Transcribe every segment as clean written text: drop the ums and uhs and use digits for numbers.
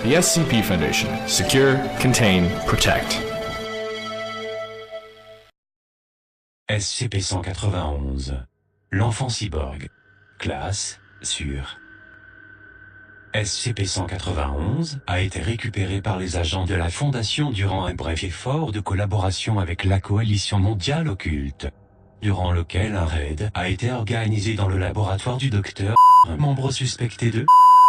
The SCP Foundation. Secure, contain, protect. SCP-191. L'enfant cyborg. Classe, sûre. SCP-191 a été récupéré par les agents de la Fondation durant un bref effort de collaboration avec la Coalition mondiale occulte, durant lequel un raid a été organisé dans le laboratoire du docteur. Un membre suspecté de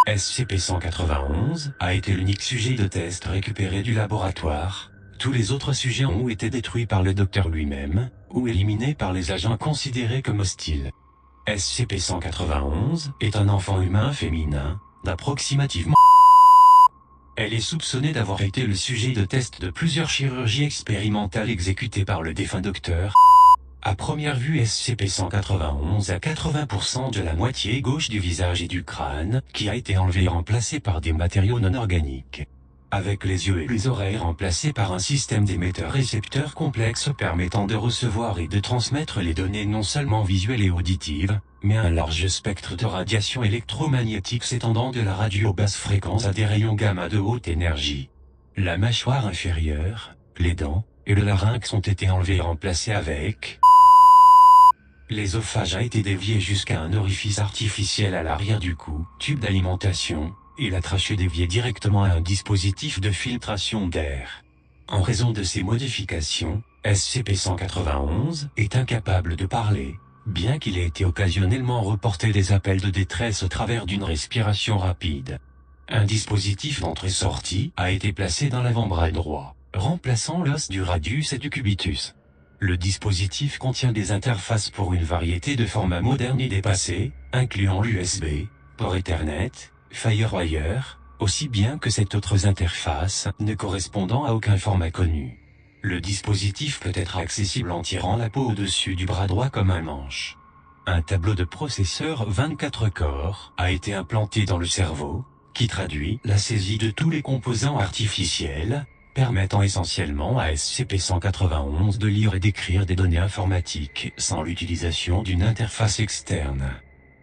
SCP-191 a été l'unique sujet de test récupéré du laboratoire. Tous les autres sujets ont été détruits par le docteur lui-même, ou éliminés par les agents considérés comme hostiles. SCP-191 est un enfant humain féminin, d'approximativement. Elle est soupçonnée d'avoir été le sujet de tests de plusieurs chirurgies expérimentales exécutées par le défunt docteur. À première vue, SCP-191 a 80% de la moitié gauche du visage et du crâne, qui a été enlevé et remplacé par des matériaux non organiques. Avec les yeux et les oreilles remplacés par un système d'émetteurs-récepteurs complexe permettant de recevoir et de transmettre les données non seulement visuelles et auditives, mais un large spectre de radiation électromagnétique s'étendant de la radio basse fréquence à des rayons gamma de haute énergie. La mâchoire inférieure, les dents, et le larynx ont été enlevés et remplacés avec... L'ésophage a été dévié jusqu'à un orifice artificiel à l'arrière du cou, tube d'alimentation, et la trachée déviée directement à un dispositif de filtration d'air. En raison de ces modifications, SCP-191 est incapable de parler, bien qu'il ait été occasionnellement reporté des appels de détresse au travers d'une respiration rapide. Un dispositif d'entrée-sortie a été placé dans l'avant-bras droit, remplaçant l'os du radius et du cubitus. Le dispositif contient des interfaces pour une variété de formats modernes et dépassés, incluant l'USB, port Ethernet, FireWire, aussi bien que cette autres interfaces, ne correspondant à aucun format connu. Le dispositif peut être accessible en tirant la peau au-dessus du bras droit comme un manche. Un tableau de processeur 24 corps a été implanté dans le cerveau, qui traduit la saisie de tous les composants artificiels, permettant essentiellement à SCP-191 de lire et d'écrire des données informatiques sans l'utilisation d'une interface externe.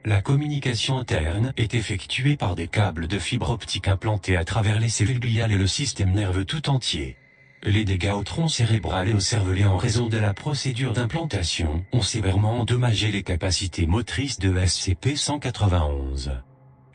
La communication interne est effectuée par des câbles de fibre optique implantés à travers les cellules gliales et le système nerveux tout entier. Les dégâts au tronc cérébral et au cervelet en raison de la procédure d'implantation ont sévèrement endommagé les capacités motrices de SCP-191.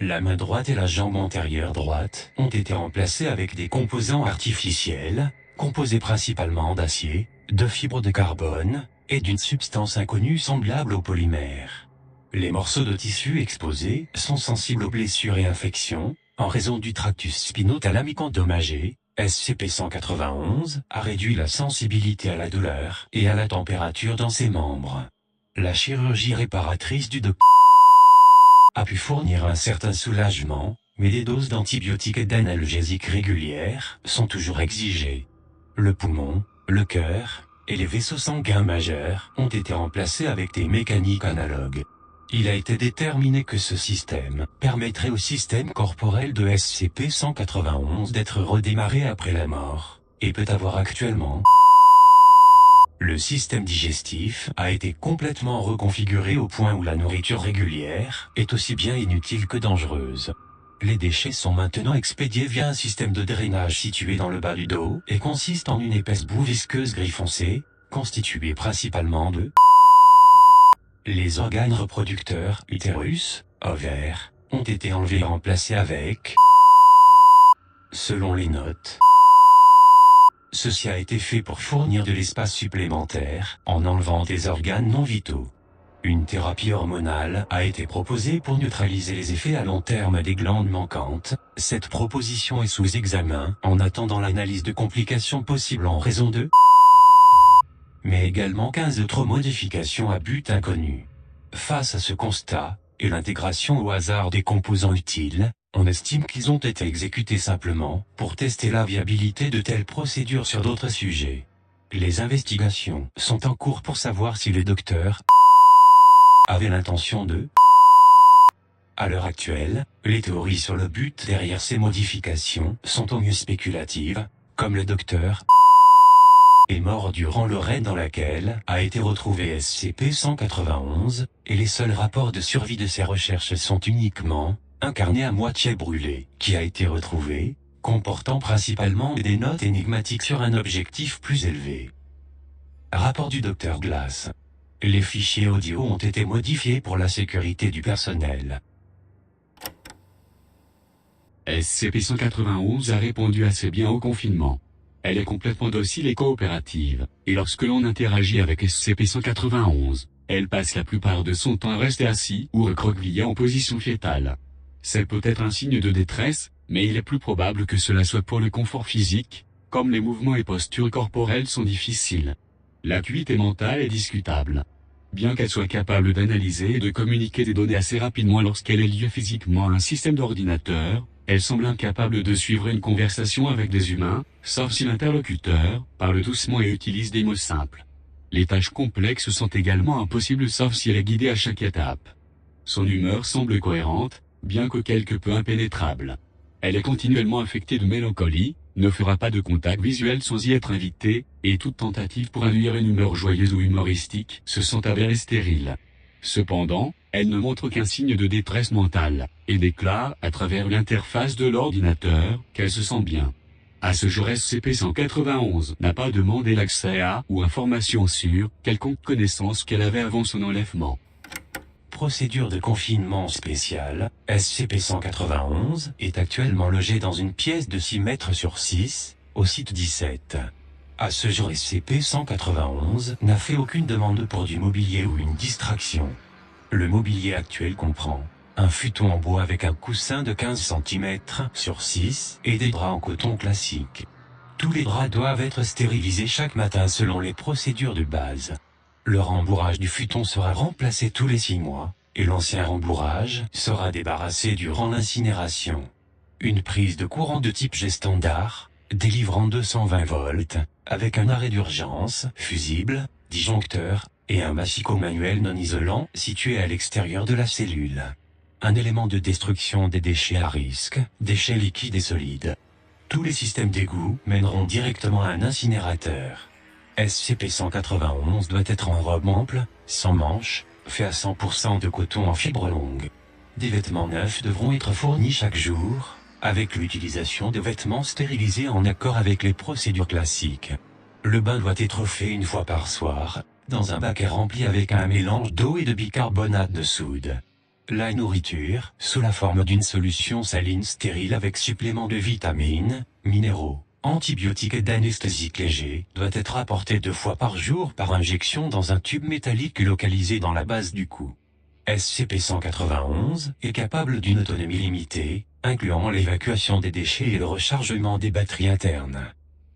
La main droite et la jambe antérieure droite ont été remplacées avec des composants artificiels, composés principalement d'acier, de fibres de carbone, et d'une substance inconnue semblable au polymère. Les morceaux de tissu exposés sont sensibles aux blessures et infections, en raison du tractus spinothalamique endommagé. SCP-191 a réduit la sensibilité à la douleur et à la température dans ses membres. La chirurgie réparatrice du docteur a pu fournir un certain soulagement, mais des doses d'antibiotiques et d'analgésiques régulières sont toujours exigées. Le poumon, le cœur et les vaisseaux sanguins majeurs ont été remplacés avec des mécaniques analogues. Il a été déterminé que ce système permettrait au système corporel de SCP-191 d'être redémarré après la mort, et peut avoir actuellement... Le système digestif a été complètement reconfiguré au point où la nourriture régulière est aussi bien inutile que dangereuse. Les déchets sont maintenant expédiés via un système de drainage situé dans le bas du dos et consiste en une épaisse boue visqueuse gris foncé, constituée principalement de... Les organes reproducteurs, utérus, ovaires, ont été enlevés et remplacés avec... Selon les notes, ceci a été fait pour fournir de l'espace supplémentaire, en enlevant des organes non vitaux. Une thérapie hormonale a été proposée pour neutraliser les effets à long terme des glandes manquantes. Cette proposition est sous examen, en attendant l'analyse de complications possibles en raison de... mais également 15 autres modifications à but inconnu. Face à ce constat, et l'intégration au hasard des composants utiles, on estime qu'ils ont été exécutés simplement pour tester la viabilité de telles procédures sur d'autres sujets. Les investigations sont en cours pour savoir si le docteur avait l'intention de... À l'heure actuelle, les théories sur le but derrière ces modifications sont au mieux spéculatives, comme le docteur est mort durant le raid dans laquelle a été retrouvé SCP-191, et les seuls rapports de survie de ces recherches sont uniquement un carnet à moitié brûlé, qui a été retrouvé, comportant principalement des notes énigmatiques sur un objectif plus élevé. Rapport du Dr Glass. Les fichiers audio ont été modifiés pour la sécurité du personnel. SCP-191 a répondu assez bien au confinement. Elle est complètement docile et coopérative, et lorsque l'on interagit avec SCP-191, elle passe la plupart de son temps à rester assis ou recroquevillé en position fétale. C'est peut-être un signe de détresse, mais il est plus probable que cela soit pour le confort physique, comme les mouvements et postures corporelles sont difficiles. L'acuité mentale est discutable. Bien qu'elle soit capable d'analyser et de communiquer des données assez rapidement lorsqu'elle est liée physiquement à un système d'ordinateur, elle semble incapable de suivre une conversation avec des humains, sauf si l'interlocuteur parle doucement et utilise des mots simples. Les tâches complexes sont également impossibles sauf si elle est guidée à chaque étape. Son humeur semble cohérente, bien que quelque peu impénétrable. Elle est continuellement affectée de mélancolie, ne fera pas de contact visuel sans y être invitée, et toute tentative pour induire une humeur joyeuse ou humoristique se sent avérée stérile. Cependant, elle ne montre aucun signe de détresse mentale, et déclare à travers l'interface de l'ordinateur qu'elle se sent bien. À ce jour, SCP-191 n'a pas demandé l'accès à ou information sur quelconque connaissance qu'elle avait avant son enlèvement. Procédure de confinement spéciale, SCP-191 est actuellement logé dans une pièce de 6 mètres sur 6, au site 17. À ce jour, SCP-191 n'a fait aucune demande pour du mobilier ou une distraction. Le mobilier actuel comprend un futon en bois avec un coussin de 15 cm sur 6 et des draps en coton classique. Tous les draps doivent être stérilisés chaque matin selon les procédures de base. Le rembourrage du futon sera remplacé tous les 6 mois, et l'ancien rembourrage sera débarrassé durant l'incinération. Une prise de courant de type G standard, délivrant 220 volts, avec un arrêt d'urgence, fusible, disjoncteur, et un massicot manuel non isolant situé à l'extérieur de la cellule. Un élément de destruction des déchets à risque, déchets liquides et solides. Tous les systèmes d'égout mèneront directement à un incinérateur. SCP-191 doit être en robe ample, sans manches, fait à 100% de coton en fibre longue. Des vêtements neufs devront être fournis chaque jour, avec l'utilisation de vêtements stérilisés en accord avec les procédures classiques. Le bain doit être fait une fois par soir, dans un bac rempli avec un mélange d'eau et de bicarbonate de soude. La nourriture, sous la forme d'une solution saline stérile avec supplément de vitamines, minéraux, antibiotiques et d'anesthésiques légers, doit être apportée 2 fois par jour par injection dans un tube métallique localisé dans la base du cou. SCP-191 est capable d'une autonomie limitée, incluant l'évacuation des déchets et le rechargement des batteries internes.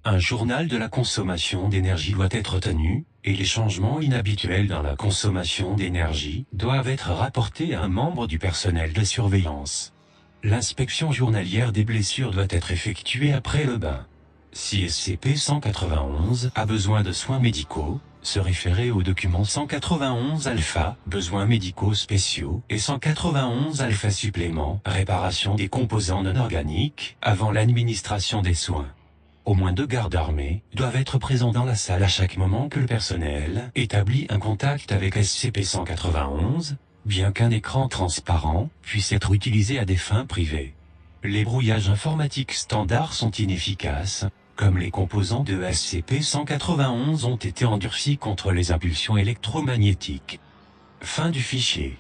Un journal de la consommation d'énergie doit être tenu, et les changements inhabituels dans la consommation d'énergie doivent être rapportés à un membre du personnel de surveillance. L'inspection journalière des blessures doit être effectuée après le bain. Si SCP-191 a besoin de soins médicaux, se référer au document 191 alpha, besoins médicaux spéciaux, et 191 alpha supplément, réparation des composants non organiques, avant l'administration des soins. Au moins 2 gardes armés doivent être présents dans la salle à chaque moment que le personnel établit un contact avec SCP-191, bien qu'un écran transparent puisse être utilisé à des fins privées. Les brouillages informatiques standards sont inefficaces, comme les composants de SCP-191 ont été endurcis contre les impulsions électromagnétiques. Fin du fichier.